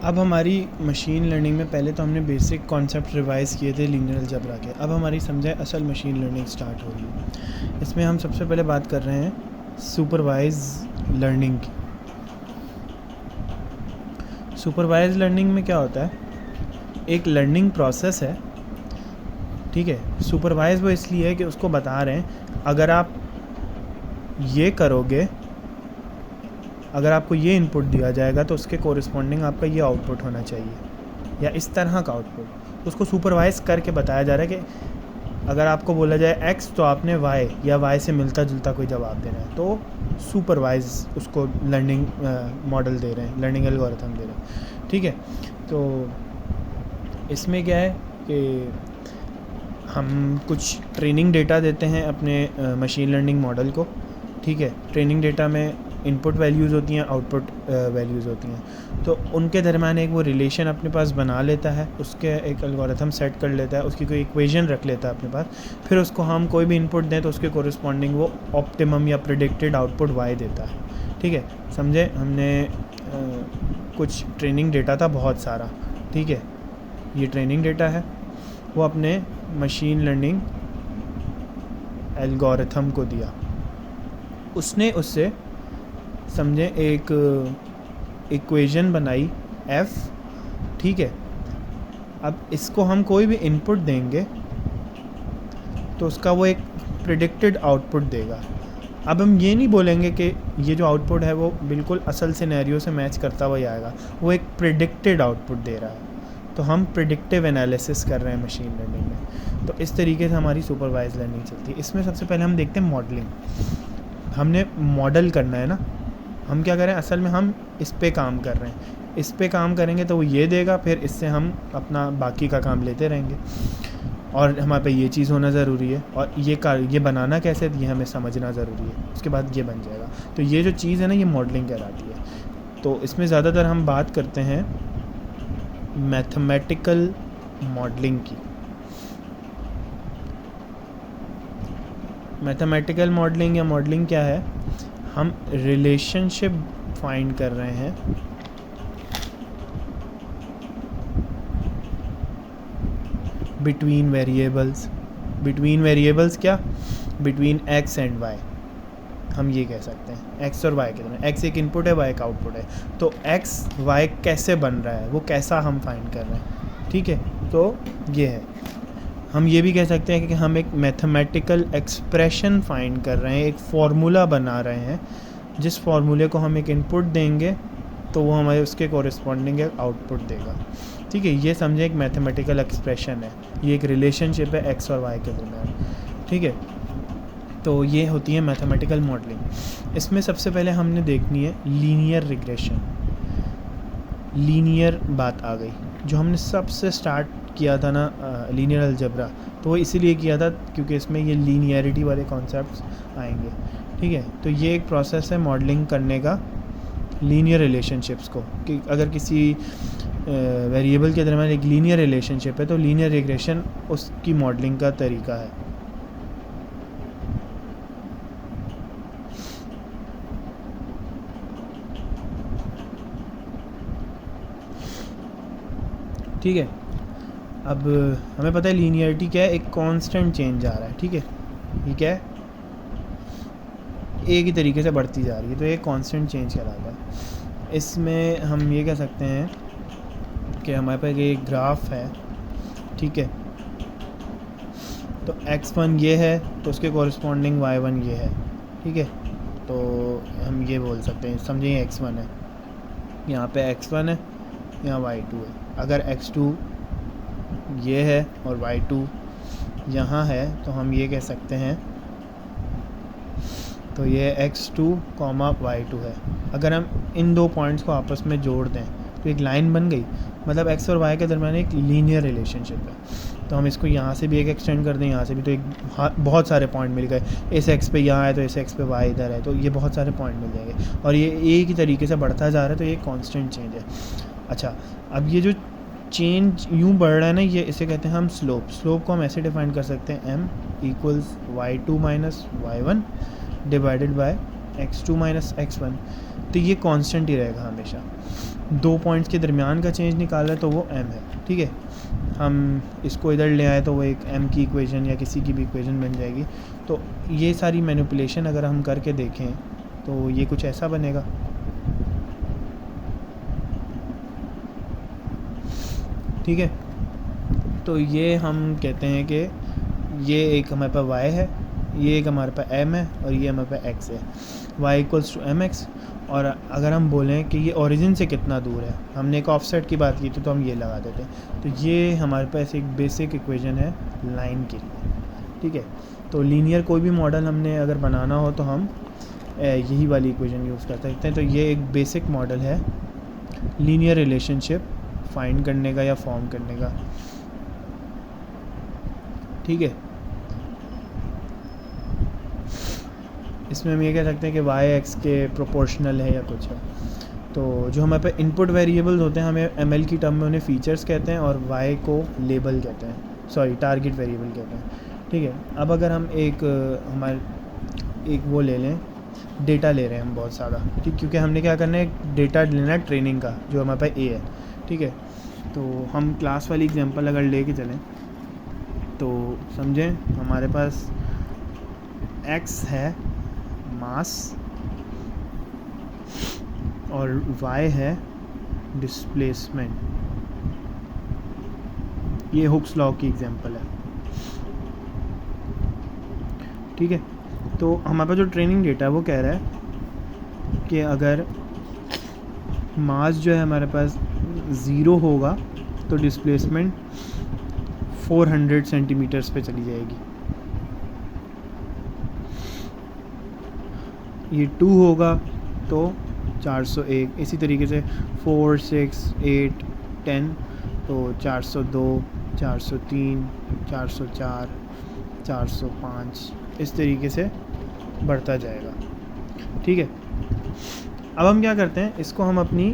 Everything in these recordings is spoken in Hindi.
अब हमारी मशीन लर्निंग में पहले तो हमने बेसिक कॉन्सेप्ट रिवाइज़ किए थे लीनियर अलजेब्रा के। अब हमारी समझे असल मशीन लर्निंग स्टार्ट हो रही है। इसमें हम सबसे पहले बात कर रहे हैं सुपरवाइज लर्निंग की। सुपरवाइज लर्निंग में क्या होता है, एक लर्निंग प्रोसेस है, ठीक है। सुपरवाइज वो इसलिए है कि उसको बता रहे हैं अगर आप ये करोगे, अगर आपको ये इनपुट दिया जाएगा तो उसके कोरिस्पॉन्डिंग आपका ये आउटपुट होना चाहिए या इस तरह का आउटपुट। उसको सुपरवाइज़ करके बताया जा रहा है कि अगर आपको बोला जाए x तो आपने y या y से मिलता जुलता कोई जवाब देना है, तो सुपरवाइज उसको लर्निंग मॉडल दे रहे हैं, लर्निंग एल्गोरिथम दे रहे हैं, ठीक है। तो इसमें क्या है कि हम कुछ ट्रेनिंग डेटा देते हैं अपने मशीन लर्निंग मॉडल को, ठीक है। ट्रेनिंग डेटा में इनपुट वैल्यूज़ होती हैं, आउटपुट वैल्यूज़ होती हैं, तो उनके दरम्यान एक वो रिलेशन अपने पास बना लेता है, उसके एक एल्गोरिथम सेट कर लेता है, उसकी कोई इक्वेशन रख लेता है अपने पास। फिर उसको हम कोई भी इनपुट दें तो उसके कोरिस्पॉन्डिंग वो ऑप्टिमम या प्रेडिक्टेड आउटपुट वाई देता है, ठीक है। समझे, हमने कुछ ट्रेनिंग डेटा था बहुत सारा, ठीक है। ये ट्रेनिंग डेटा है, वो अपने मशीन लर्निंग एल्गोरिथम को दिया, उसने उससे समझे एक इक्वेशन बनाई f, ठीक है। अब इसको हम कोई भी इनपुट देंगे तो उसका वो एक प्रेडिक्टेड आउटपुट देगा। अब हम ये नहीं बोलेंगे कि ये जो आउटपुट है वो बिल्कुल असल सिनेरियो से मैच करता हुआ आएगा, वो एक प्रेडिक्टेड आउटपुट दे रहा है। तो हम प्रेडिक्टिव एनालिसिस कर रहे हैं मशीन लर्निंग में। तो इस तरीके से हमारी सुपरवाइज लर्निंग चलती है। इसमें सबसे पहले हम देखते हैं मॉडलिंग। हमने मॉडल करना है ना, हम क्या करें, असल में हम इस पे काम कर रहे हैं, इस पे काम करेंगे तो वो ये देगा, फिर इससे हम अपना बाकी का काम लेते रहेंगे। और हमारे पे ये चीज़ होना ज़रूरी है, और ये बनाना कैसे, ये हमें समझना ज़रूरी है, उसके बाद ये बन जाएगा। तो ये जो चीज़ है ना, ये मॉडलिंग कहलाती है। तो इसमें ज़्यादातर हम बात करते हैं मैथमेटिकल मॉडलिंग की। मैथमेटिकल मॉडलिंग या मॉडलिंग क्या है, हम रिलेशनशिप फाइंड कर रहे हैं बिटवीन वेरिएबल्स। बिटवीन वेरिएबल्स क्या, बिटवीन x एंड y, हम ये कह सकते हैं। x और y के दरमियान, x एक इनपुट है, y एक आउटपुट है, तो x y कैसे बन रहा है, वो कैसा हम फाइंड कर रहे हैं, ठीक है। तो ये है, हम ये भी कह सकते हैं कि हम एक मैथमेटिकल एक्सप्रेशन फाइंड कर रहे हैं, एक फार्मूला बना रहे हैं, जिस फार्मूले को हम एक इनपुट देंगे तो वो हमारे उसके कोरिस्पॉन्डिंग एक आउटपुट देगा, ठीक है। ये समझे एक मैथमेटिकल एक्सप्रेशन है, ये एक रिलेशनशिप है x और y के दरमियान, ठीक है। तो ये होती है मैथमेटिकल मॉडलिंग। इसमें सबसे पहले हमने देखनी है लीनियर रिग्रेशन। लीनियर बात आ गई, जो हमने सबसे स्टार्ट किया था ना लीनियर अलजेब्रा, तो वो इसीलिए किया था क्योंकि इसमें ये लीनियरिटी वाले कॉन्सेप्ट्स आएंगे, ठीक है। तो ये एक प्रोसेस है मॉडलिंग करने का लीनियर रिलेशनशिप्स को, कि अगर किसी वेरिएबल के दरमियान एक लीनियर रिलेशनशिप है तो लीनियर रिग्रेशन उसकी मॉडलिंग का तरीका है। ठीक है, अब हमें पता है लीनियरिटी क्या है, एक कांस्टेंट चेंज आ रहा है, ठीक है। ये क्या है, एक ही तरीके से बढ़ती जा रही है, तो एक कांस्टेंट चेंज कहलाता है। इसमें हम ये कह सकते हैं कि हमारे पास एक ग्राफ है, ठीक है। तो x1 ये है तो उसके कॉरस्पॉन्डिंग y1 ये है, ठीक है। तो हम ये बोल सकते हैं, समझिए x1 है, यहाँ पे x1 है, यहाँ y2 है। अगर x2 ये है और y2 यहाँ है तो हम ये कह सकते हैं, तो ये x2, y2 है। अगर हम इन दो पॉइंट्स को आपस में जोड़ दें तो एक लाइन बन गई, मतलब x और y के दरमियान एक लीनियर रिलेशनशिप है। तो हम इसको यहाँ से भी एक एक्सटेंड कर दें, यहाँ से भी, तो एक बहुत सारे पॉइंट मिल गए। इस x पे यहाँ है तो इस x पे y इधर है, तो ये बहुत सारे पॉइंट मिल जाएंगे और ये एक ही तरीके से बढ़ता जा रहा है, तो ये कांस्टेंट चेंज है। अच्छा, अब ये जो चेंज यूँ बढ़ रहा है ना, ये इसे कहते हैं हम स्लोप। स्लोप को हम ऐसे डिफाइन कर सकते हैं, m equals y2 minus y1 divided by x2 minus x1। तो ये कांस्टेंट ही रहेगा हमेशा। 2 पॉइंट्स के दरमियान का चेंज निकाल रहा है तो वो m है, ठीक है। हम इसको इधर ले आए तो वो एक m की इक्वेशन या किसी की भी इक्वेशन बन जाएगी। तो ये सारी मैनिपुलेशन अगर हम करके देखें तो ये कुछ ऐसा बनेगा, ठीक है। तो ये हम कहते हैं कि ये एक हमारे पास y है, ये एक हमारे पास m है और ये हमारे पास x है, y इक्वल्स टू mx। और अगर हम बोलें कि ये ओरिजिन से कितना दूर है, हमने एक ऑफसेट की बात की थी तो हम ये लगा देते हैं। तो ये हमारे पास एक बेसिक इक्वेशन है लाइन के लिए, ठीक है। तो लीनियर कोई भी मॉडल हमने अगर बनाना हो तो हम यही वाली इक्वेशन यूज़ कर सकते हैं। तो ये एक बेसिक मॉडल है लीनियर रिलेशनशिप फाइंड करने का या फॉर्म करने का, ठीक है। इसमें हम ये कह सकते हैं कि y x के प्रोपोर्शनल है या कुछ है। तो जो हमारे पे इनपुट वेरिएबल्स होते हैं हमें ml की टर्म में उन्हें फीचर्स कहते हैं और y को लेबल कहते हैं, सॉरी टारगेट वेरिएबल कहते हैं, ठीक है। अब अगर हम एक वो ले लें, डेटा ले रहे हैं हम बहुत सारा, ठीक, क्योंकि हमने क्या करना है, डेटा लेना है ट्रेनिंग का जो हमारे पास a है, ठीक है। तो हम क्लास वाली एग्जांपल अगर ले के चलें तो समझें हमारे पास x है मास और y है डिस्प्लेसमेंट। ये हुक्स लॉ की एग्जांपल है, ठीक है। तो हमारे पास जो ट्रेनिंग डेटा है वो कह रहा है कि अगर मास जो है हमारे पास 0 होगा तो डिस्प्लेसमेंट 400 सेंटीमीटर्स पे चली जाएगी, ये 2 होगा तो 401, इसी तरीके से 4, 6, 8, 10 तो 402, 403, 404, 405 इस तरीके से बढ़ता जाएगा, ठीक है। अब हम क्या करते हैं, इसको हम अपनी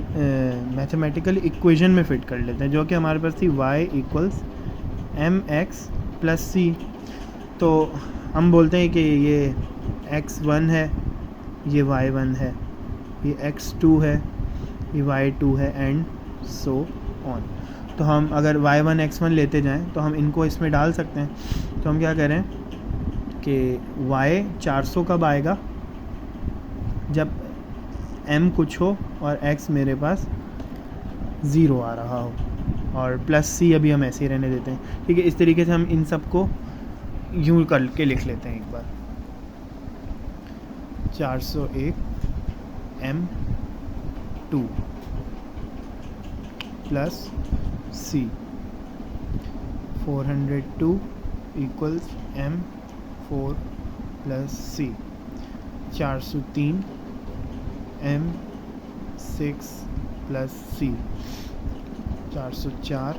मैथमेटिकल इक्वेशन में फिट कर लेते हैं जो कि हमारे पास थी y equals mx plus c। तो हम बोलते हैं कि ये x1 है, ये y1 है, ये x2 है, ये y2 है एंड सो ऑन। तो हम अगर y1 x1 लेते जाएं तो हम इनको इसमें डाल सकते हैं। तो हम क्या करें कि y 400 कब आएगा, जब m कुछ हो और x मेरे पास 0 आ रहा हो, और प्लस c अभी हम ऐसे ही रहने देते हैं, ठीक है। इस तरीके से हम इन सब को यूँ करके लिख लेते हैं एक बार, 401 m2 plus c 402 equals m4 plus c 403 m6 plus c 404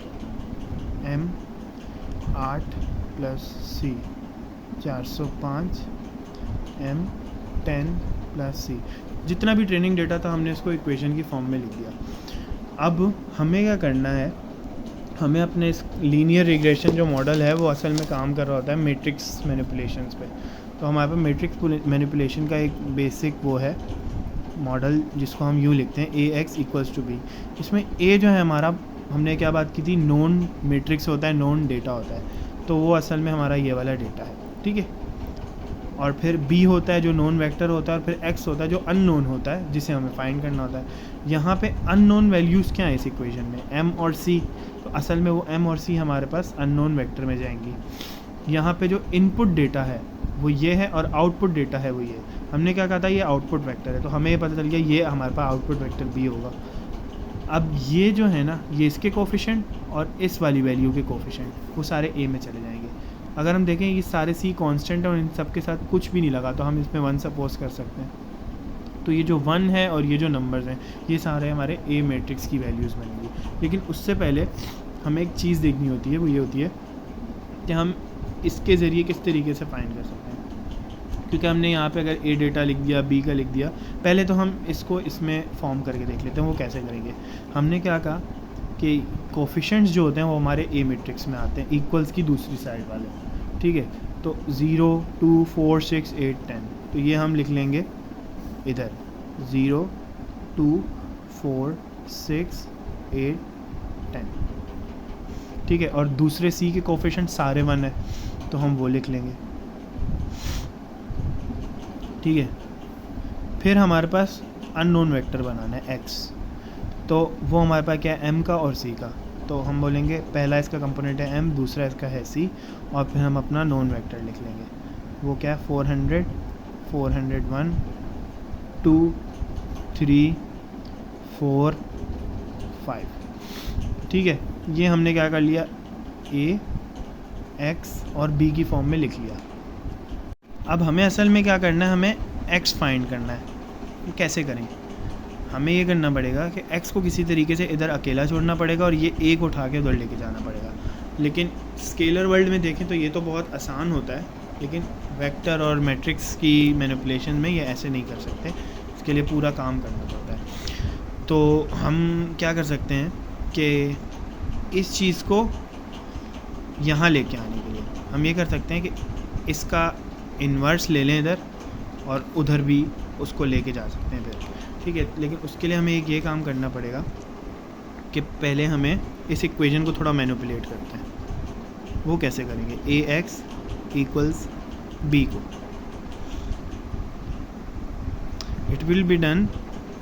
m8 plus c 405 m10 plus c। जितना भी ट्रेनिंग डेटा था हमने इसको इक्वेशन की फॉर्म में लिख दिया। अब हमें क्या करना है, हमें अपने इस लीनियर रिग्रेशन जो मॉडल है वो असल में काम कर रहा होता है मैट्रिक्स मैनिपुलेशंस पे। तो हमारे पास मैट्रिक्स मैनिपुलेशन का एक बेसिक वो है मॉडल जिसको हम यूँ लिखते हैं ax इक्वल्स टू b। इसमें a जो है हमारा, हमने क्या बात की थी, नॉन मैट्रिक्स होता है, नॉन डेटा होता है, तो वो असल में हमारा ये वाला डेटा है, ठीक है। और फिर b होता है जो नॉन वेक्टर होता है, और फिर x होता है जो अननोन होता है जिसे हमें फाइंड करना होता है। यहाँ पे अननोन वैल्यूज़ क्या है इस इक्वेशन में, m और c, तो असल में वो m और c हमारे पास अननोन वेक्टर में जाएंगी। यहाँ पे जो इनपुट डेटा है वो ये है और आउटपुट डेटा है वो ये। हमने क्या कहा था, ये आउटपुट वेक्टर है, तो हमें ये पता चल गया ये हमारे पास आउटपुट वेक्टर b होगा। अब ये जो है ना, ये इसके कोफिशिएंट और इस वाली वैल्यू के कोफिशिएंट वो सारे a में चले जाएंगे। अगर हम देखें ये सारे c कांस्टेंट है और इन सब के साथ कुछ भी नहीं लगा तो हम इसमें 1 सपोज कर सकते हैं। तो ये जो 1 है और ये जो नंबर्स हैं ये सारे हमारे a मैट्रिक्स की वैल्यूज़ बनेंगी। लेकिन उससे पहले हमें एक चीज़ देखनी होती है, वो ये होती है कि हम इसके ज़रिए किस तरीके से फाइंड कर सकते हैं। क्योंकि हमने यहाँ पे अगर a डेटा लिख दिया, b का लिख दिया, पहले तो हम इसको इसमें फॉर्म करके देख लेते हैं वो कैसे करेंगे। हमने क्या कहा कि कोफिशिएंट्स जो होते हैं वो हमारे a मैट्रिक्स में आते हैं, इक्वल्स की दूसरी साइड वाले, ठीक है। तो 0, 2, 4, 6, 8, 10, तो ये हम लिख लेंगे इधर 0, 2, 4, 6, 8, 10, ठीक है। और दूसरे सी के कोफिशिएंट सारे 1 है तो हम वो लिख लेंगे, ठीक है। फिर हमारे पास अननोन वेक्टर बनाना है x, तो वो हमारे पास क्या है, m का और c का। तो हम बोलेंगे पहला इसका कंपोनेंट है m, दूसरा इसका है c, और फिर हम अपना नोन वेक्टर लिख लेंगे। वो क्या है, 400, 401, 2, 3, 4, 5, ठीक है। ये हमने क्या कर लिया, a, x और b की फॉर्म में लिख लिया। अब हमें असल में क्या करना है, हमें x फाइंड करना है। कैसे करें, हमें ये करना पड़ेगा कि x को किसी तरीके से इधर अकेला छोड़ना पड़ेगा और ये a को उठा के उधर लेके जाना पड़ेगा। लेकिन स्केलर वर्ल्ड में देखें तो ये तो बहुत आसान होता है, लेकिन वेक्टर और मैट्रिक्स की मैनिपुलेशन में ये ऐसे नहीं कर सकते, इसके लिए पूरा काम करना पड़ता है। तो हम क्या कर सकते हैं कि इस चीज़ को यहाँ लेके आने के लिए हम ये कर सकते हैं कि इसका इन्वर्स ले लें इधर, और उधर भी उसको लेके जा सकते हैं फिर, ठीक है। लेकिन उसके लिए हमें एक ये काम करना पड़ेगा कि पहले हमें इस इक्वेशन को थोड़ा मैनिपुलेट करते हैं। वो कैसे करेंगे, ax इक्वल्स b को, इट विल बी डन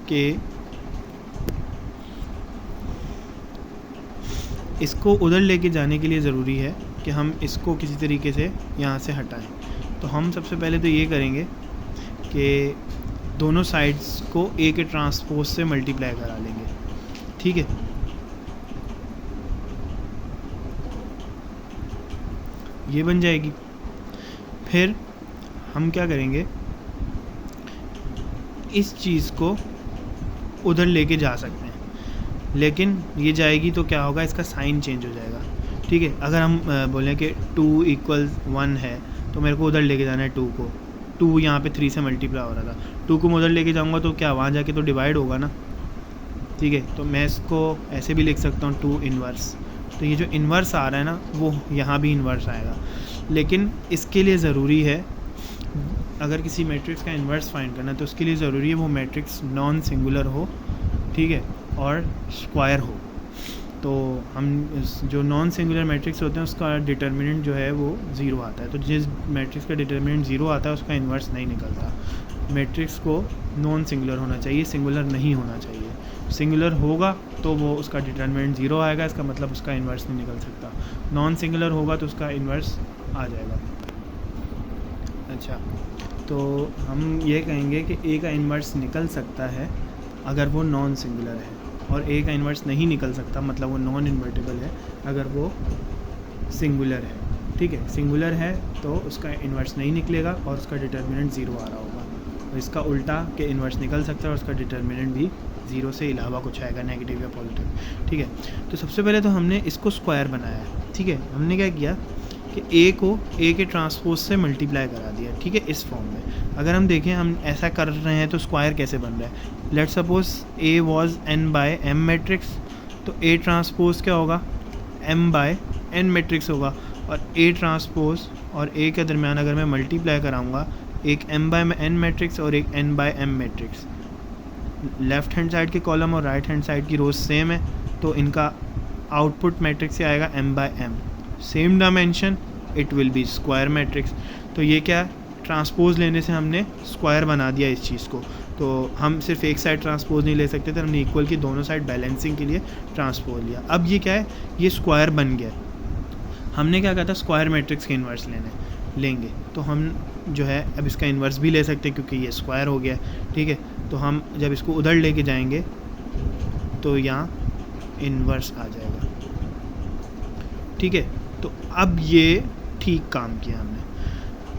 कि इसको उधर लेके जाने के लिए ज़रूरी है कि हम इसको किसी तरीके से यहाँ से हटाएं। तो हम सबसे पहले तो ये करेंगे कि दोनों साइड्स को a के ट्रांसपोज से मल्टीप्लाई करा लेंगे, ठीक है। ये बन जाएगी। फिर हम क्या करेंगे, इस चीज़ को उधर लेके जा सकते हैं, लेकिन ये जाएगी तो क्या होगा, इसका साइन चेंज हो जाएगा, ठीक है। अगर हम बोलें कि 2 = 1 है तो मेरे को उधर लेके जाना है 2 को, 2 यहाँ पे 3 से मल्टीप्लाई हो रहा था, 2 को मैं उधर लेके जाऊँगा तो क्या वहाँ जाके तो डिवाइड होगा ना, ठीक है। तो मैं इसको ऐसे भी लिख सकता हूँ 2 इन्वर्स। तो ये जो इन्वर्स आ रहा है ना, वो यहाँ भी इन्वर्स आएगा। लेकिन इसके लिए ज़रूरी है, अगर किसी मैट्रिक्स का इन्वर्स फाइंड करना है तो उसके लिए ज़रूरी है वो मैट्रिक्स नॉन सिंगुलर हो, ठीक है, और स्क्वायर हो। तो हम जो नॉन सिंगुलर मैट्रिक्स होते हैं उसका डिटर्मिनेंट जो है वो 0 आता है। तो जिस मैट्रिक्स का डिटर्मिनेंट 0 आता है उसका इन्वर्स नहीं निकलता। मैट्रिक्स को नॉन सिंगुलर होना चाहिए, सिंगुलर नहीं होना चाहिए। सिंगुलर होगा तो वो उसका डिटर्मिनेंट 0 आएगा, इसका मतलब उसका इन्वर्स नहीं निकल सकता। नॉन सिंगुलर होगा तो उसका इन्वर्स आ जाएगा। अच्छा, तो हम ये कहेंगे कि ए का इन्वर्स निकल सकता है अगर वो नॉन सिंगुलर है, और ए का इन्वर्स नहीं निकल सकता, मतलब वो नॉन इन्वर्टिबल है अगर वो सिंगुलर है, ठीक है। सिंगुलर है तो उसका इन्वर्स नहीं निकलेगा और उसका डिटर्मिनेंट 0 आ रहा होगा। और इसका उल्टा कि इन्वर्स निकल सकता है और उसका डिटर्मिनेंट भी 0 से अलावा कुछ आएगा, नेगेटिव या पॉजिटिव, ठीक है। तो सबसे पहले तो हमने इसको स्क्वायर बनाया है, ठीक है। हमने क्या किया कि ए को ए के ट्रांसपोज से मल्टीप्लाई करा दिया, ठीक है, इस फॉर्म में। अगर हम देखें हम ऐसा कर रहे हैं तो स्क्वायर कैसे बन रहा है, let's suppose A was n/m matrix, तो ए ट्रांसपोज क्या होगा, m/n मैट्रिक्स होगा। और ए ट्रांसपोज और ए के दरमियान अगर मैं मल्टीप्लाई कराऊंगा, एक m/n मैट्रिक्स और एक n/m matrix, left hand side के कॉलम और राइट हैंड साइड की रोज सेम है, तो इनका आउटपुट मैट्रिक्स से आएगा m/m, same dimension, it will be square matrix. तो ये क्या है, ट्रांसपोज लेने से हमने स्क्वायर बना दिया इस चीज़ को। तो हम सिर्फ एक साइड ट्रांसपोज नहीं ले सकते थे, हमने इक्वल की दोनों साइड बैलेंसिंग के लिए ट्रांसपोज लिया। अब ये क्या है, ये स्क्वायर बन गया। हमने क्या कहा था, स्क्वायर मैट्रिक्स के इन्वर्स लेंगे, तो हम जो है अब इसका इन्वर्स भी ले सकते हैं क्योंकि ये स्क्वायर हो गया, ठीक है। तो हम जब इसको उधर लेके जाएंगे तो यहाँ इन्वर्स आ जाएगा, ठीक है। तो अब ये ठीक काम किया हमने।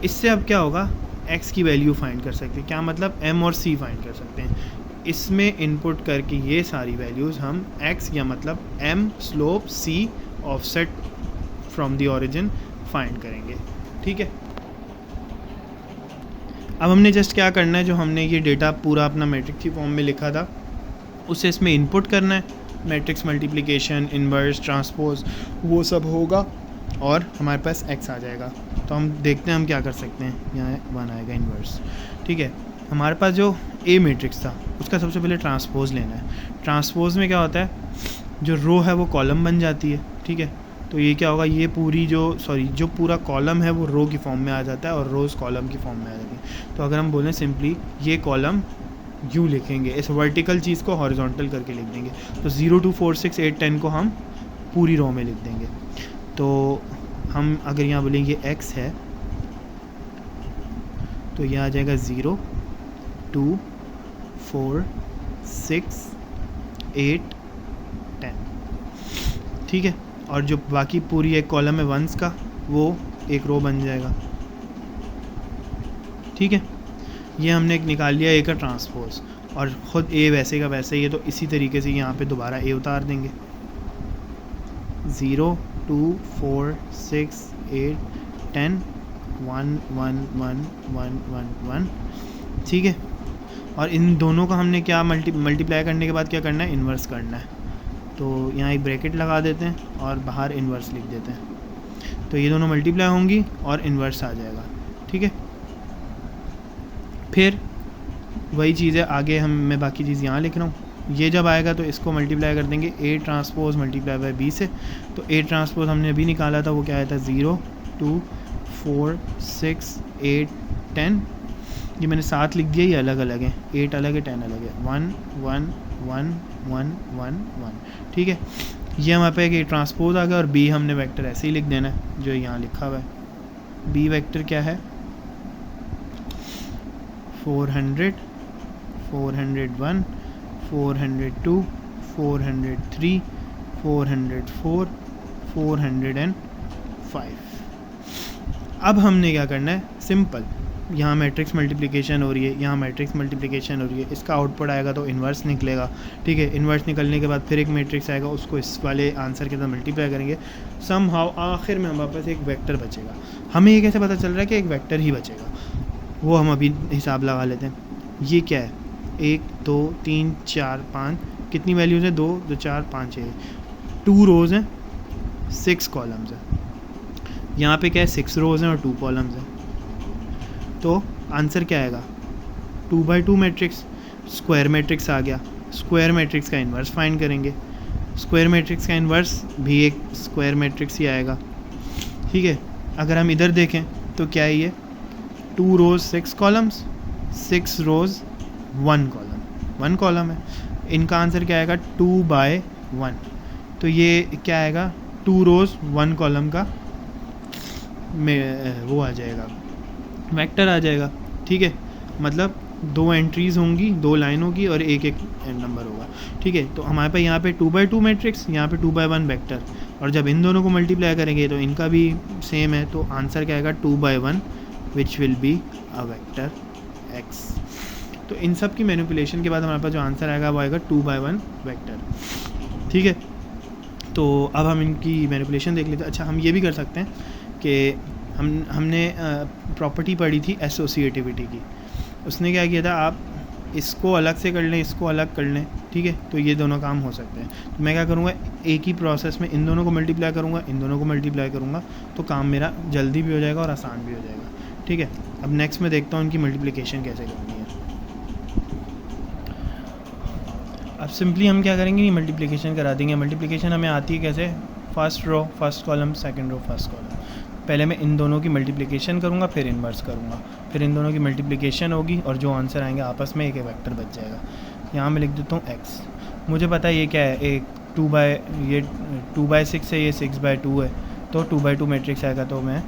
इससे अब क्या होगा, x की वैल्यू फाइंड कर सकते हैं। क्या मतलब, m और c फाइंड कर सकते हैं। इसमें इनपुट करके ये सारी वैल्यूज़ हम x या मतलब m slope, c offset from the origin find करेंगे, ठीक है। अब हमने जस्ट क्या करना है, जो हमने ये डेटा पूरा अपना मैट्रिक्स की फॉर्म में लिखा था उसे इसमें इनपुट करना है। मैट्रिक्स मल्टीप्लिकेशन, इन्वर्स, ट्रांसपोज, वो सब होगा और हमारे पास x आ जाएगा। तो हम देखते हैं हम क्या कर सकते हैं। यहाँ 1 आएगा इन्वर्स, ठीक है। हमारे पास जो ए मैट्रिक्स था उसका सबसे पहले ट्रांसपोज लेना है। ट्रांसपोज में क्या होता है, जो रो है वो कॉलम बन जाती है, ठीक है। तो ये क्या होगा, ये पूरी जो पूरा कॉलम है वो रो की फॉर्म में आ जाता है और रोज़ कॉलम की फॉर्म में आ जाती है। तो अगर हम बोलें सिंपली ये कॉलम यू लिखेंगे, इस वर्टिकल चीज़ को हॉरिजॉन्टल करके लिख देंगे। तो 0 2 4 6 8 10 को हम पूरी रो में लिख देंगे। तो हम अगर यहाँ बोलेंगे x है तो यह आ जाएगा 0 2 4 6 8 10, ठीक है। और जो बाकी पूरी एक कॉलम है वंस का, वो एक रो बन जाएगा, ठीक है। ये हमने एक निकाल लिया ए का ट्रांसपोज, और ख़ुद ए वैसे का वैसे ही है, तो इसी तरीके से यहाँ पे दोबारा ए उतार देंगे। 0 2 4 6 8 10 1 1 1 1 1 1, ठीक है। और इन दोनों का हमने क्या मल्टीप्लाई करने के बाद क्या करना है, इन्वर्स करना है। तो यहाँ एक ब्रैकेट लगा देते हैं और बाहर इन्वर्स लिख देते हैं। तो ये दोनों मल्टीप्लाई होंगी और इन्वर्स आ जाएगा, ठीक है। फिर वही चीज़ है आगे, मैं बाकी चीज़ यहाँ लिख रहा हूँ। ये जब आएगा तो इसको मल्टीप्लाई कर देंगे A transpose multiply by B से। तो ए ट्रांसपोज हमने अभी निकाला था, वो क्या आया था, 0 2 4 6 8 10। ये मैंने 7 लिख दिया, ये अलग अलग है, 8 अलग है 10 अलग है, 1 1 1 1 1 1, ठीक है। ये हमारे पे एक ट्रांसपोज आ गया, और बी हमने वेक्टर ऐसे ही लिख देना है जो यहाँ लिखा हुआ है। बी वेक्टर क्या है, 400 401 402 403 404 405। अब हमने क्या करना है, सिंपल, यहाँ मैट्रिक्स मल्टीप्लिकेशन हो रही है, यहाँ मैट्रिक्स मल्टीप्लिकेशन हो रही है, इसका आउटपुट आएगा तो इन्वर्स निकलेगा, ठीक है। इन्वर्स निकलने के बाद फिर एक मैट्रिक्स आएगा, उसको इस वाले आंसर के साथ मल्टीप्लाई करेंगे। समहाउ आखिर में हमारे पास एक वेक्टर बचेगा। हमें ये कैसे पता चल रहा है कि एक वेक्टर ही बचेगा, वो हम अभी हिसाब लगा लेते हैं। ये क्या है, 1 2 3 4 5, कितनी वैल्यूज़ हैं, 2 2 4 5 6, 2 रोज़ हैं 6 कॉलम्स हैं। यहाँ पे क्या है, 6 रोज़ हैं और 2 कॉलम्स हैं। तो आंसर क्या आएगा, 2 बाई 2 मैट्रिक्स, स्क्वायर मैट्रिक्स आ गया। स्क्वायर मैट्रिक्स का इन्वर्स फाइंड करेंगे, स्क्वायर मैट्रिक्स का इन्वर्स भी एक स्क्वायर मैट्रिक्स ही आएगा, ठीक है। अगर हम इधर देखें तो क्या है, ये 2 रोज़ 6 कॉलम्स, 6 रोज़ 1 कॉलम है। इनका आंसर क्या आएगा, 2 बाय 1। तो ये क्या आएगा, 2 रोज़ 1 कॉलम का वो आ जाएगा, वेक्टर आ जाएगा, ठीक है। मतलब 2 एंट्रीज़ होंगी, 2 लाइन होगी और एक एक नंबर होगा, ठीक है। तो हमारे पास यहाँ पे 2 बाई 2 मैट्रिक्स, यहाँ पे 2 बाई 1 वेक्टर, और जब इन दोनों को मल्टीप्लाई करेंगे तो इनका भी सेम है। तो आंसर क्या आएगा, 2 by 1 which will be a vector x। तो इन सब की मैनिपुलेशन के बाद हमारे पास जो आंसर आएगा वो आएगा 2 बाई 1 वेक्टर, ठीक है। तो अब हम इनकी मैनिपुलेशन देख लेते हैं। अच्छा, हम ये भी कर सकते हैं कि हमने प्रॉपर्टी पढ़ी थी एसोसिएटिविटी की, उसने क्या किया था, आप इसको अलग से कर लें, इसको अलग कर लें, ठीक है। तो ये दोनों काम हो सकते हैं। तो मैं क्या करूँगा, एक ही प्रोसेस में इन दोनों को मल्टीप्लाई करूँगा, इन दोनों को मल्टीप्लाई करूँगा, तो काम मेरा जल्दी भी हो जाएगा और आसान भी हो जाएगा, ठीक है। अब नेक्स्ट मैं देखता हूँ इनकी मल्टीप्लिकेशन कैसे करनी है। अब सिंपली हम क्या करेंगे, ये मल्टीप्लिकेशन करा देंगे। मल्टीप्लिकेशन हमें आती है कैसे, first row first column, second row first column. पहले मैं इन दोनों की मल्टीप्लिकेशन करूँगा, फिर इन्वर्स करूँगा, फिर इन दोनों की मल्टीप्लिकेशन होगी और जो आंसर आएंगे आपस में एक वेक्टर बच जाएगा। यहाँ मैं लिख देता हूँ x। मुझे पता है ये क्या है, एक 2 बाई 6 है, ये 6 बाई 2 है, तो 2 बाई 2 मैट्रिक्स आएगा। तो मैं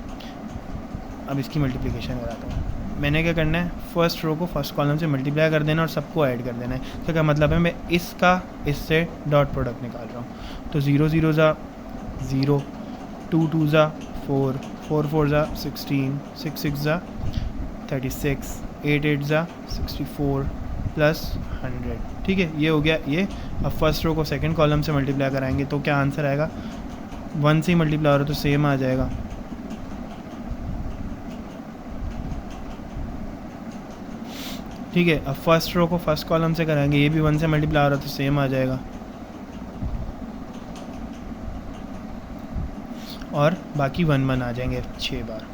अब इसकी मल्टीप्लिकेशन कराता हूँ। मैंने क्या करना है, फर्स्ट रो को फर्स्ट कॉलम से मल्टीप्लाई कर देना और सबको ऐड कर देना है। तो क्या मतलब है, मैं इसका इससे डॉट प्रोडक्ट निकाल रहा हूँ। तो 0 0 ज़ा 0, 2 2 ज़ा 4, 4 4 ज़ा 16, 6 6 ज़ा 36, 8 8 ज़ा 64 प्लस 100, ठीक है। ये हो गया ये। अब फर्स्ट रो को सेकंड कॉलम से मल्टीप्लाई कराएंगे तो क्या आंसर आएगा, 1 से ही मल्टीप्लाई हो रहा है तो सेम आ जाएगा। ठीक है। अब फर्स्ट रो को फर्स्ट कॉलम से कराएंगे, ये भी 1 से मल्टीप्लाई हो रहा है तो सेम आ जाएगा। और बाकी 1 1 आ जाएंगे 6 बार।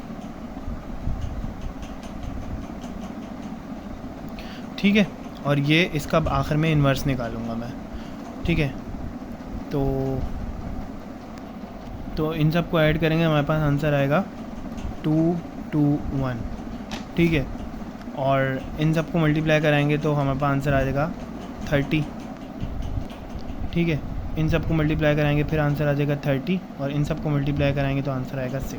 ठीक है, और ये इसका आखिर में इन्वर्स निकालूंगा मैं, ठीक है। तो इन सब को ऐड करेंगे, हमारे पास आंसर आएगा 2 2 1, ठीक है। और इन सब को मल्टीप्लाई कराएंगे तो हमारे पास आंसर आ जाएगा 30, ठीक है। इन सब को मल्टीप्लाई कराएंगे फिर आंसर आ जाएगा 30, और इन सब को मल्टीप्लाई कराएंगे तो आंसर आएगा 6।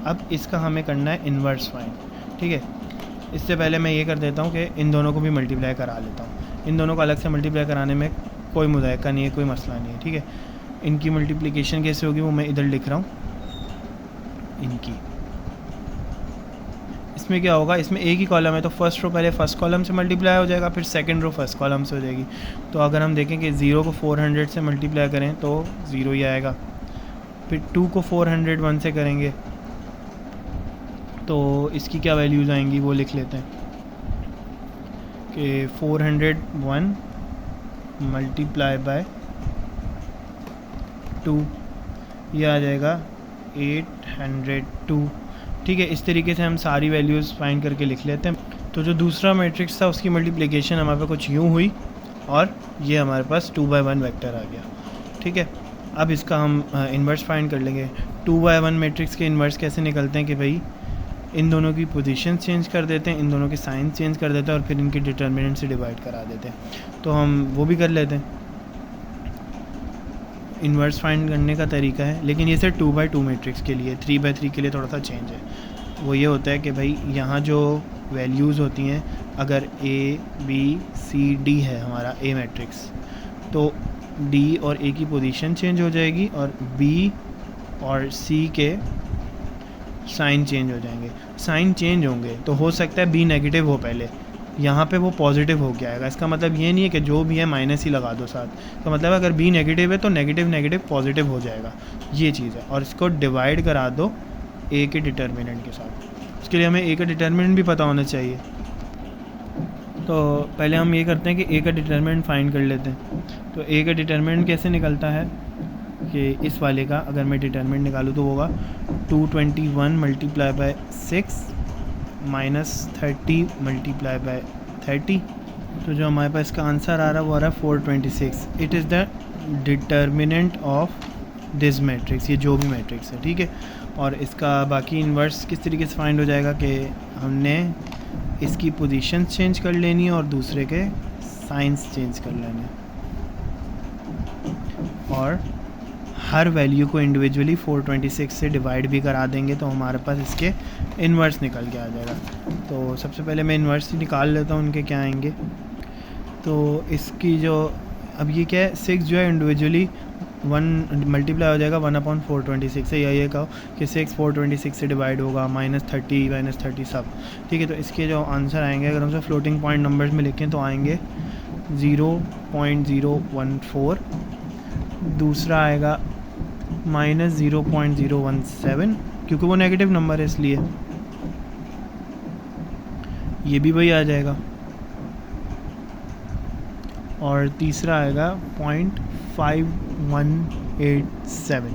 अब इसका हमें करना है इन्वर्स फाइंड, ठीक है। इससे पहले मैं ये कर देता हूँ कि इन दोनों को भी मल्टीप्लाई करा लेता हूँ। इन दोनों को अलग से मल्टीप्लाई कराने में कोई मुज़ायका नहीं है, कोई मसला नहीं है, ठीक है। इनकी मल्टीप्लिकेशन कैसे होगी वो मैं इधर लिख रहा हूँ, इनकी। इसमें क्या होगा, इसमें एक ही कॉलम है तो फर्स्ट रो पहले फर्स्ट कॉलम से मल्टीप्लाई हो जाएगा, फिर सेकंड रो फर्स्ट कॉलम से हो जाएगी। तो अगर हम देखें कि 0 को 400 से मल्टीप्लाई करें तो 0 ही आएगा, फिर 2 को 401 से करेंगे तो इसकी क्या वैल्यूज़ आएंगी वो लिख लेते हैं कि 401 मल्टीप्लाई बाय 2, ये आ जाएगा 802, ठीक है। इस तरीके से हम सारी वैल्यूज़ फाइंड करके लिख लेते हैं। तो जो दूसरा मैट्रिक्स था उसकी मल्टीप्लिकेशन हमारे पास कुछ यूँ हुई और ये हमारे पास 2/1 वेक्टर आ गया, ठीक है। अब इसका हम इन्वर्स फाइंड कर लेंगे। 2/1 मैट्रिक्स के इन्वर्स कैसे निकलते हैं कि भाई इन दोनों की पोजीशन चेंज कर देते हैं, इन दोनों के साइन चेंज कर देते हैं और फिर इनके डिटर्मिनेंट से डिवाइड करा देते हैं। तो हम वो भी कर लेते हैं। इन्वर्स फाइंड करने का तरीका है, लेकिन ये सिर्फ 2/2 मैट्रिक्स के लिए, 3/3 के लिए थोड़ा सा चेंज है। वो ये होता है कि भाई यहाँ जो वैल्यूज़ होती हैं, अगर A B C D है हमारा A मैट्रिक्स, तो D और A की पोजीशन चेंज हो जाएगी और B और C के साइन चेंज हो जाएंगे। साइन चेंज होंगे तो हो सकता है B नेगेटिव हो पहले, यहाँ पे वो पॉजिटिव हो गया आएगा। इसका मतलब ये नहीं है कि जो भी है माइनस ही लगा दो साथ, तो मतलब अगर B नेगेटिव है तो नेगेटिव नेगेटिव पॉजिटिव हो जाएगा, ये चीज़ है। और इसको डिवाइड करा दो A के डिटर्मिनेंट के साथ। उसके लिए हमें A का डिटर्मिनेंट भी पता होना चाहिए। तो पहले हम ये करते हैं कि A का डिटर्मिनेंट फाइंड कर लेते हैं। तो A का डिटर्मिनेंट कैसे निकलता है कि इस वाले का अगर मैं डिटर्मिनेंट निकालूँ तो होगा 221 multiply by 6 minus 30 multiply by 30। तो जो हमारे पास इसका आंसर आ रहा है वो आ रहा है 426। It is the determinant of this matrix, ये जो भी मैट्रिक्स है, ठीक है। और इसका बाकी इन्वर्स किस तरीके से फाइंड हो जाएगा कि हमने इसकी पोजीशन चेंज कर लेनी है और दूसरे के साइंस चेंज कर लेने, और हर वैल्यू को इंडिविजुअली 426 से डिवाइड भी करा देंगे तो हमारे पास इसके इन्वर्स निकल के आ जाएगा। तो सबसे पहले मैं इन्वर्स निकाल लेता हूँ, उनके क्या आएंगे। तो इसकी जो अब ये क्या है, 6 जो है इंडिविजुअली 1 मल्टीप्लाई हो जाएगा 1/426 से, या ये कहो कि 6 426 से डिवाइड होगा, -30 सब, ठीक है। तो इसके जो आंसर आएंगे अगर हम फ्लोटिंग पॉइंट नंबर्स में लिखें तो आएंगे 0.014, दूसरा आएगा -0.017 क्योंकि वो नेगेटिव नंबर है इसलिए, ये भी वही आ जाएगा। और तीसरा आएगा 0.5187,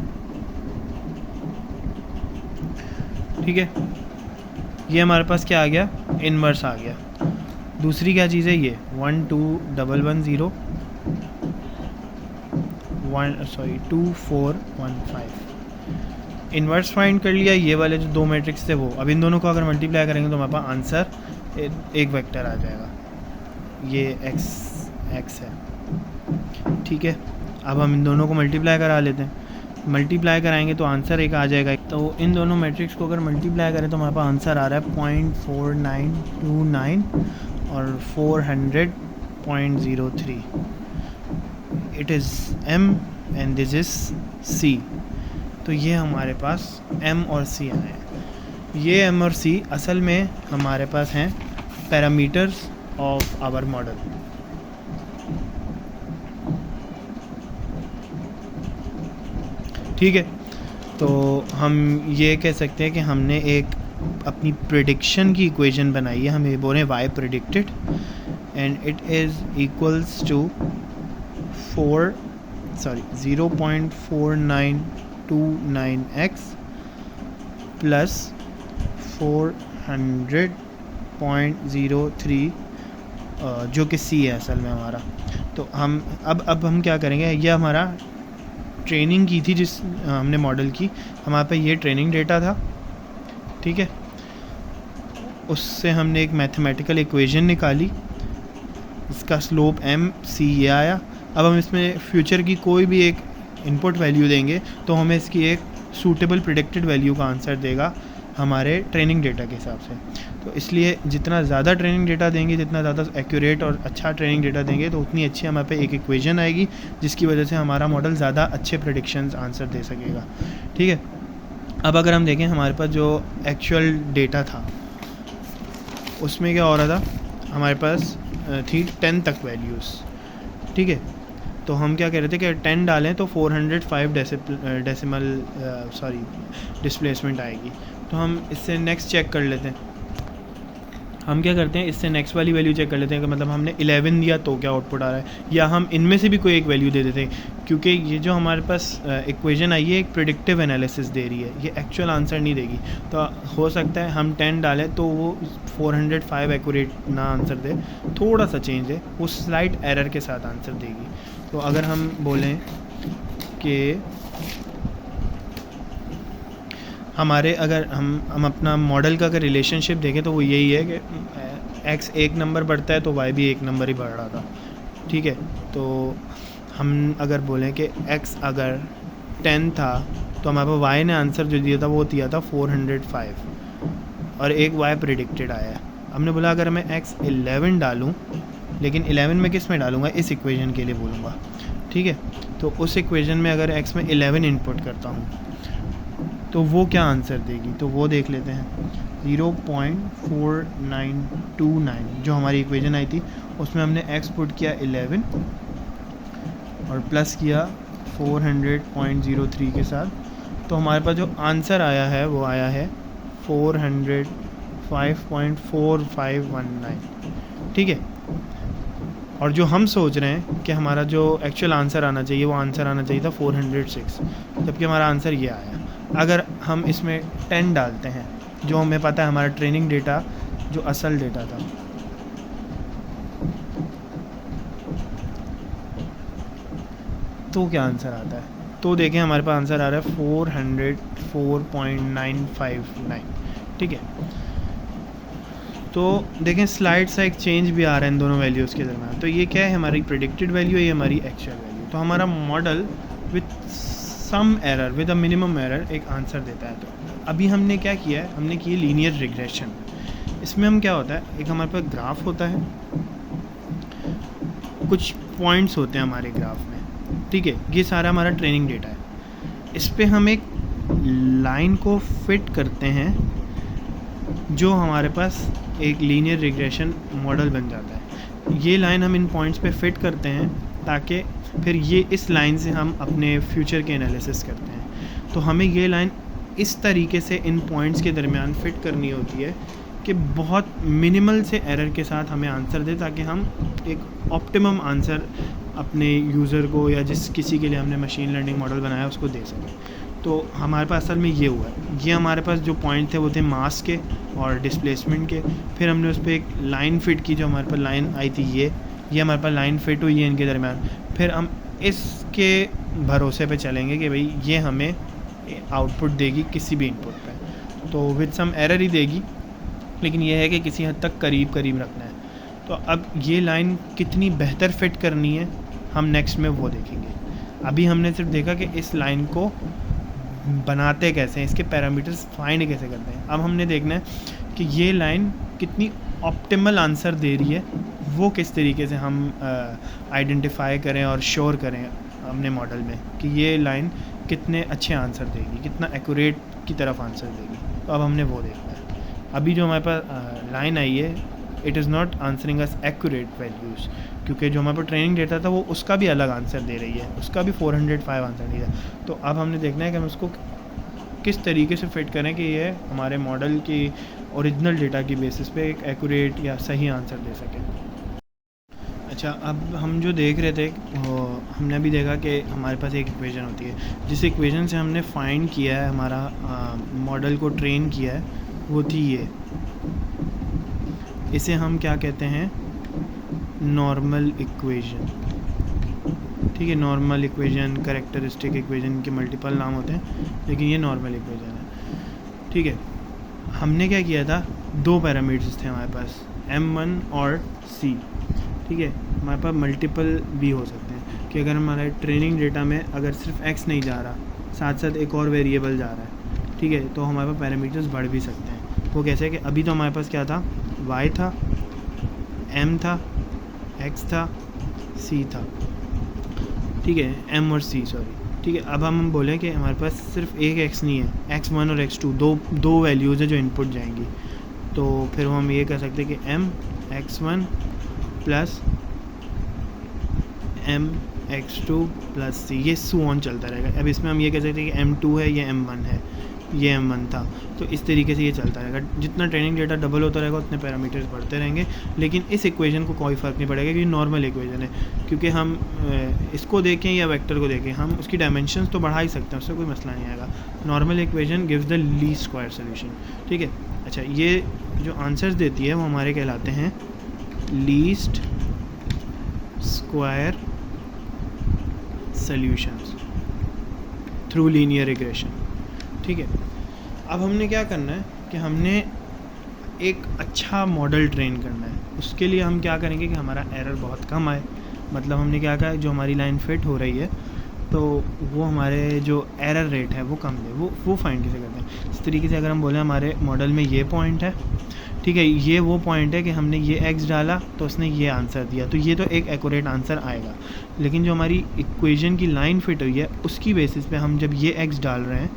ठीक है। ये हमारे पास क्या आ गया, इन्वर्स आ गया। दूसरी क्या चीज़ है, ये 2415 इन्वर्स फाइंड कर लिया। ये वाले जो दो मैट्रिक्स थे वो, अब इन दोनों को अगर मल्टीप्लाई करेंगे तो हमारे पास आंसर एक वेक्टर आ जाएगा, ये एक्स है, ठीक है। अब हम इन दोनों को मल्टीप्लाई करा लेते हैं। मल्टीप्लाई कराएंगे तो आंसर एक आ जाएगा। तो इन दोनों मैट्रिक्स को अगर मल्टीप्लाई करें तो हमारे पास आंसर आ रहा है 0.4929 और 400.03। It is M and this is C। तो ये हमारे पास M और C आए हैं। ये M और C असल में हमारे पास हैं पैरामीटर्स ऑफ आवर मॉडल। ठीक है, तो हम ये कह सकते हैं कि हमने एक अपनी प्रेडिक्शन की इक्वेशन बनाई है। हम ये बोले y predicted and it is equals to 0.4929x plus 400.03 जो कि सी है असल में हमारा। तो हम अब हम क्या करेंगे, ये हमारा ट्रेनिंग की थी जिस हमने मॉडल की, हमारे पे ये ट्रेनिंग डेटा था, ठीक है। उससे हमने एक मैथमेटिकल इक्वेशन निकाली, इसका स्लोप एम सी ये आया। अब हम इसमें फ्यूचर की कोई भी एक इनपुट वैल्यू देंगे तो हमें इसकी एक सूटेबल प्रिडिक्टेड वैल्यू का आंसर देगा हमारे ट्रेनिंग डेटा के हिसाब से। तो इसलिए जितना ज़्यादा ट्रेनिंग डेटा देंगे, जितना ज़्यादा एक्यूरेट और अच्छा ट्रेनिंग डेटा देंगे, तो उतनी अच्छी हमारे पे एक इक्वेशन आएगी जिसकी वजह से हमारा मॉडल ज़्यादा अच्छे प्रेडिक्शंस आंसर दे सकेगा, ठीक है। अब अगर हम देखें हमारे पास जो एक्चुअल डेटा था उसमें क्या हो रहा था, हमारे पास थी 10 तक वैल्यूज़, ठीक है। तो हम क्या कह रहे थे कि 10 डालें तो 405 डिस्प्लेसमेंट आएगी। तो हम इससे नेक्स्ट चेक कर लेते हैं। हम क्या करते हैं, इससे नेक्स्ट वाली वैल्यू चेक कर लेते हैं कि मतलब हमने 11 दिया तो क्या आउटपुट आ रहा है, या हम इनमें से भी कोई एक वैल्यू दे देते हैं, क्योंकि ये जो हमारे पास इक्वेशन आई है एक प्रिडिक्टिव एनालिसिस दे रही है, ये एक्चुअल आंसर नहीं देगी। तो हो सकता है हम 10 डालें तो वो 405 एक्यूरेट ना आंसर दे, थोड़ा सा चेंज है, वो स्लाइट एरर के साथ आंसर देगी। तो अगर हम बोलें कि हमारे अगर हम अपना मॉडल का अगर रिलेशनशिप देखें तो वो यही है कि x एक नंबर बढ़ता है तो y भी एक नंबर ही बढ़ रहा था, ठीक है। तो हम अगर बोलें कि x अगर 10 था तो हमारे पास y ने आंसर जो दिया था वो दिया था 405 और एक y प्रिडिक्टेड आया है। हमने बोला अगर मैं x 11 डालूँ, लेकिन 11 में किस में डालूँगा, इस इक्वेशन के लिए बोलूँगा, ठीक है। तो उस इक्वेशन में अगर x में 11 इनपुट करता हूँ तो वो क्या आंसर देगी, तो वो देख लेते हैं। 0.4929 जो हमारी इक्वेशन आई थी उसमें हमने x पुट किया 11 और प्लस किया 400.03 के साथ, तो हमारे पास जो आंसर आया है वो आया है 405.4519, ठीक है। और जो हम सोच रहे हैं कि हमारा जो एक्चुअल आंसर आना चाहिए वो आंसर आना चाहिए था 406, जबकि हमारा आंसर ये आया। अगर हम इसमें 10 डालते हैं, जो हमें पता है हमारा ट्रेनिंग डेटा जो असल डेटा था, तो क्या आंसर आता है, तो देखें हमारे पास आंसर आ रहा है 404.959, ठीक है। तो देखें स्लाइड सा एक चेंज भी आ रहा है इन दोनों वैल्यूज़ के दरम्यान। तो ये क्या है, हमारी प्रेडिक्टेड वैल्यू है, ये हमारी एक्चुअल वैल्यू। तो हमारा model with some error, with a minimum error एक आंसर देता है। तो अभी हमने क्या किया है, हमने की लीनियर रिग्रेशन। इसमें हम क्या होता है, एक हमारे पास ग्राफ होता है, कुछ पॉइंट्स होते हैं हमारे ग्राफ में, ठीक है। ये सारा हमारा ट्रेनिंग डेटा है, इस पर हम एक लाइन को फिट करते हैं जो हमारे पास एक लीनियर रिग्रेशन मॉडल बन जाता है। ये लाइन हम इन पॉइंट्स पे फिट करते हैं ताकि फिर ये इस लाइन से हम अपने फ्यूचर के एनालिसिस करते हैं। तो हमें ये लाइन इस तरीके से इन पॉइंट्स के दरमियान फिट करनी होती है कि बहुत मिनिमल से एरर के साथ हमें आंसर दे, ताकि हम एक ऑप्टिमम आंसर अपने यूज़र को या जिस किसी के लिए हमने मशीन लर्निंग मॉडल बनाया उसको दे सकें। तो हमारे पास असल में ये हुआ है, ये हमारे पास जो पॉइंट थे वो थे मास के और डिस्प्लेसमेंट के। फिर हमने उस पर एक लाइन फिट की, जो हमारे पास लाइन आई थी ये हमारे पास लाइन फिट हुई है इनके दरमियान। फिर हम इसके भरोसे पे चलेंगे कि भाई ये हमें आउटपुट देगी किसी भी इनपुट पे, तो विद सम एरर ही देगी, लेकिन ये है कि किसी हद तक करीब रखना है। तो अब ये लाइन कितनी बेहतर फिट करनी है हम नेक्स्ट में वो देखेंगे। अभी हमने सिर्फ देखा कि इस लाइन को बनाते कैसे हैं, इसके पैरामीटर्स फाइंड कैसे करते हैं। अब हमने देखना है कि ये लाइन कितनी ऑप्टिमल आंसर दे रही है, वो किस तरीके से हम आइडेंटिफाई करें और श्योर करें अपने मॉडल में कि ये लाइन कितने अच्छे आंसर देगी, कितना एक्यूरेट की तरफ आंसर देगी। तो अब हमने वो देखना है। अभी जो हमारे पास लाइन आई है, it is not answering us accurate values, क्योंकि जो हमारे पास ट्रेनिंग डेटा था वो उसका भी अलग आंसर दे रही है, उसका भी 405 आंसर दिया। तो अब हमने देखना है कि हम उसको किस तरीके से फिट करें कि ये हमारे मॉडल की ओरिजिनल डेटा की बेसिस पे एक एक्यूरेट या सही आंसर दे सके। अच्छा, अब हम जो देख रहे थे हमने अभी देखा कि हमारे पास एक इक्वेशन होती है, जिस इक्वेशन से हमने फाइंड किया है, हमारा मॉडल को ट्रेन किया है, वो थी ये। इसे हम क्या कहते हैं, नॉर्मल इक्वेशन, ठीक है। नॉर्मल इक्वेशन, कैरेक्टरिस्टिक इक्वेशन के मल्टीपल नाम होते हैं, लेकिन ये नॉर्मल इक्वेशन है, ठीक है। हमने क्या किया था, दो पैरामीटर्स थे हमारे पास, m1 और c, ठीक है। हमारे पास मल्टीपल भी हो सकते हैं कि अगर हमारे ट्रेनिंग डेटा में अगर सिर्फ x नहीं जा रहा, साथ साथ एक और वेरिएबल जा रहा है, ठीक है, तो हमारे पास पैरामीटर्स बढ़ भी सकते हैं। वो कैसे कि अभी तो हमारे पास क्या था, y था, m था, x था, c था, ठीक है, m और c, सॉरी, ठीक है। अब हम बोलें कि हमारे पास सिर्फ एक x नहीं है, x1 और x2 दो वैल्यूज़ है जो इनपुट जाएंगी, तो फिर हम ये कह सकते हैं कि m x1 plus m x2 plus c, ये सो ऑन चलता रहेगा। अब इसमें हम ये कह सकते हैं कि m2 है, ये m1 है, ये m1 था, तो इस तरीके से ये चलता रहेगा। जितना ट्रेनिंग डेटा डबल होता रहेगा उतने पैरामीटर्स बढ़ते रहेंगे, लेकिन इस इक्वेशन को कोई फ़र्क नहीं पड़ेगा क्योंकि नॉर्मल इक्वेशन है, क्योंकि हम इसको देखें या वेक्टर को देखें, हम उसकी डायमेंशंस तो बढ़ा ही सकते हैं, उससे कोई मसला नहीं आएगा। Normal equation gives the least square solution, ठीक है। अच्छा, ये जो आंसर्स देती है वो हमारे कहलाते हैं least square solutions through linear regression, ठीक है। अब हमने क्या करना है कि हमने एक अच्छा मॉडल ट्रेन करना है। उसके लिए हम क्या करेंगे कि हमारा एरर बहुत कम आए, मतलब हमने क्या कहा, जो हमारी लाइन फिट हो रही है तो वो हमारे जो एरर रेट है वो कम दे, वो फाइंड कैसे करते हैं। इस तरीके से अगर हम बोलें हमारे मॉडल में ये पॉइंट है, ठीक है, ये वो पॉइंट है कि हमने ये x डाला तो उसने ये आंसर दिया, तो ये तो एक एक्यूरेट आंसर आएगा। लेकिन जो हमारी इक्वेशन की लाइन फिट हुई है उसकी बेसिस पे हम जब ये x डाल रहे हैं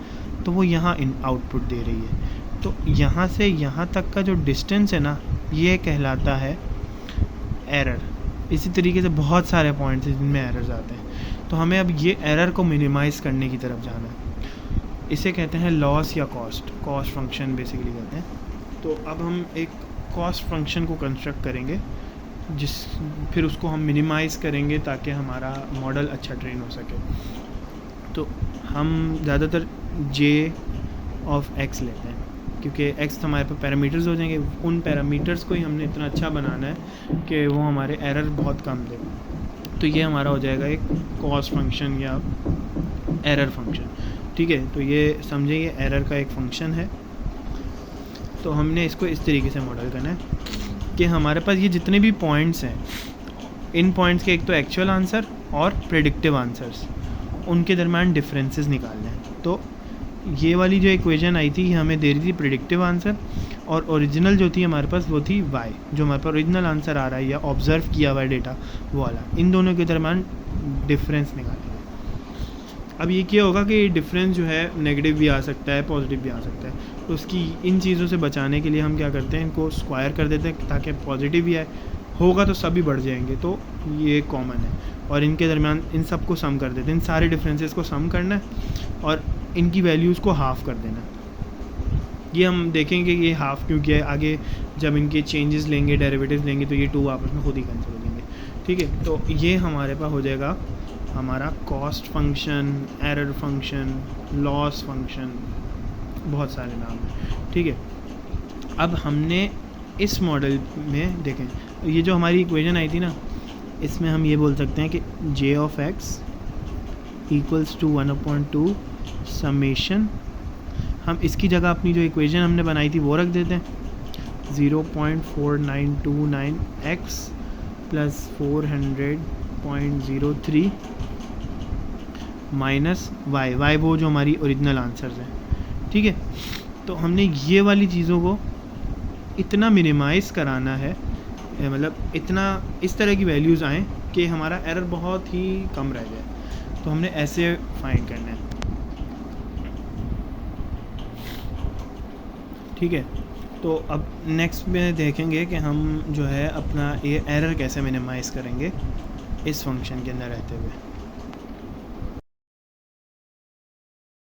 तो वो यहाँ इन आउटपुट दे रही है, तो यहाँ से यहाँ तक का जो डिस्टेंस है ना, ये कहलाता है एरर। इसी तरीके से बहुत सारे पॉइंट्स हैं जिनमें एरर्स आते हैं, तो हमें अब ये एरर को मिनिमाइज़ करने की तरफ जाना है। इसे कहते हैं लॉस या कॉस्ट फंक्शन बेसिकली कहते हैं। तो अब हम एक कॉस्ट फंक्शन को कंस्ट्रक्ट करेंगे, फिर उसको हम मिनिमाइज़ करेंगे ताकि हमारा मॉडल अच्छा ट्रेन हो सके। तो हम ज़्यादातर j ऑफ x लेते हैं क्योंकि x हमारे पास पैरामीटर्स हो जाएंगे, उन पैरामीटर्स को ही हमने इतना अच्छा बनाना है कि वो हमारे एरर बहुत कम दे। तो ये हमारा हो जाएगा एक कॉस्ट फंक्शन या एरर फंक्शन, ठीक है। तो ये समझे, ये एरर का एक फंक्शन है। तो हमने इसको इस तरीके से मॉडल करना है कि हमारे पास ये जितने भी पॉइंट्स हैं, इन पॉइंट्स के एक तो एक्चुअल आंसर और प्रेडिक्टिव आंसर्स, उनके दरम्यान डिफरेंसेस निकालने हैं। तो ये वाली जो इक्वेशन आई थी हमें दे रही थी प्रेडिक्टिव आंसर, और ओरिजिनल जो थी हमारे पास वो थी y, जो हमारे पास ओरिजिनल आंसर आ रहा है या ऑब्जर्व किया हुआ डेटा वो वाला। इन दोनों के दरम्यान डिफरेंस निकालेंगे। अब ये क्या होगा कि डिफरेंस जो है नेगेटिव भी आ सकता है, पॉजिटिव भी आ सकता है, तो उसकी इन चीज़ों से बचाने के लिए हम क्या करते हैं, इनको स्क्वायर कर देते हैं ताकि पॉजिटिव भी आए, होगा तो सभी बढ़ जाएंगे, तो ये कॉमन है। और इनके दरमियान इन सब को सम कर देते हैं, इन सारे डिफरेंसेस को सम करना है और इनकी वैल्यूज़ को हाफ़ कर देना है। ये हम देखेंगे ये हाफ़ क्यों किया है, आगे जब इनके चेंजेस लेंगे, डेरिवेटिव्स लेंगे, तो ये टू आपस में खुद ही कैंसिल हो जाएंगे, ठीक है। तो ये हमारे पास हो जाएगा हमारा cost function, error function, loss function, बहुत सारे नाम हैं, ठीक है। अब हमने इस मॉडल में देखें, ये जो हमारी इक्वेशन आई थी ना, इसमें हम ये बोल सकते हैं कि j of x equals to 1/2 summation, हम इसकी जगह अपनी जो इक्वेशन हमने बनाई थी वो रख देते हैं 0.4929x प्लस 400.03 माइनस y वो जो हमारी ओरिजिनल आंसर्स हैं, ठीक है। तो हमने ये वाली चीज़ों को इतना मिनिमाइज़ कराना है, मतलब इतना इस तरह की वैल्यूज़ आएँ कि हमारा एरर बहुत ही कम रह जाए, तो हमने ऐसे फाइंड करना है, ठीक है। तो अब नेक्स्ट में देखेंगे कि हम जो है अपना ये एरर कैसे मिनिमाइज़ करेंगे इस फंक्शन के अंदर रहते हुए।